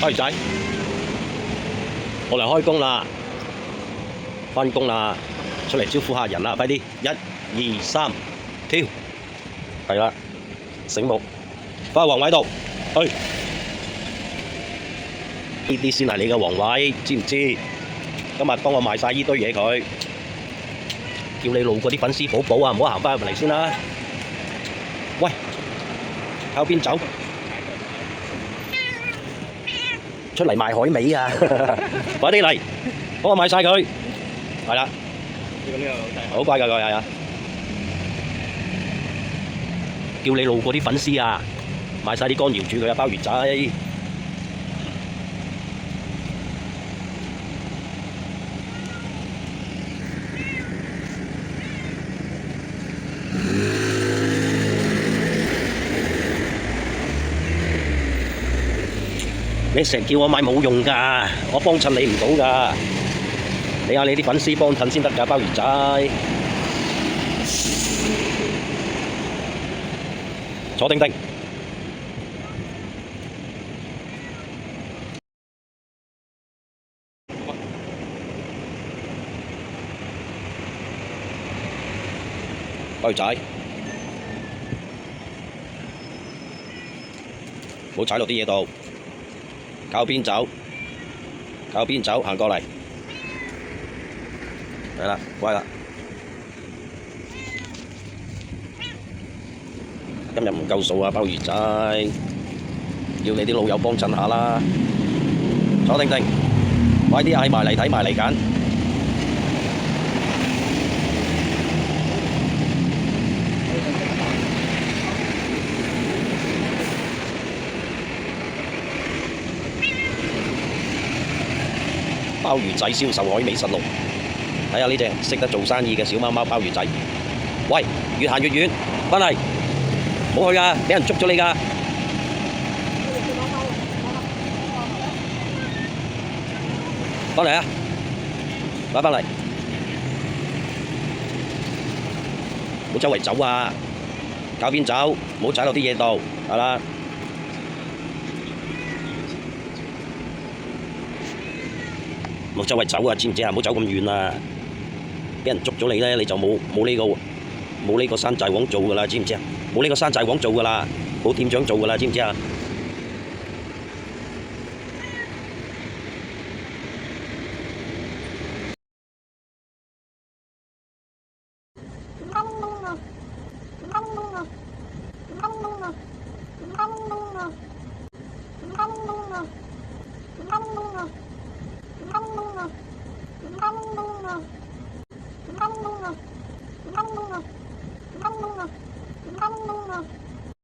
阿魚仔，我嚟開工啦，返工啦，出嚟招呼客人啦，快啲！一、二、三，跳！係啦，醒目，翻去皇位度，去！呢啲先係你嘅皇位，知唔知？今日幫我賣晒呢堆嘢佢，叫你路過啲粉絲寶寶啊，唔好行翻入嚟先啦。喂，靠邊走？出嚟賣海味啊！快啲嚟，幫我買晒佢。係啦，好乖㗎佢係啊！叫你路過啲粉絲啊，買晒啲乾瑤柱佢啊，鮑魚仔。你成日叫我買冇用㗎，我幫襯你唔到㗎。你有你啲粉絲幫襯先得㗎，鮑魚仔。坐定定。鮑魚仔，唔好踩落啲嘢度。靠邊走，靠邊走，行過嚟，係啦，乖啦。今日唔夠數啊，鮑魚仔，要你啲老友幫襯下啦。坐定定，快啲嗌埋嚟睇埋嚟緊。鮑魚仔銷售海味實錄，睇下呢隻識得做生意嘅小貓貓鮑魚仔。喂，越行越遠，返嚟，唔好去啊！俾人捉咗你㗎。返嚟啊！返嚟，唔好周圍走啊！靠邊走，唔好踩落啲嘢度，係啦。唔好周圍走啊，知唔知啊？唔好走咁遠啊！俾人捉咗你咧，你就冇呢個山寨王做噶啦，知唔知啊？冇呢個山寨王做噶啦，冇店長做噶啦，知唔知啊？Hãy subscribe cho kênh Ghiền Mì Gõ để không bỏ lỡ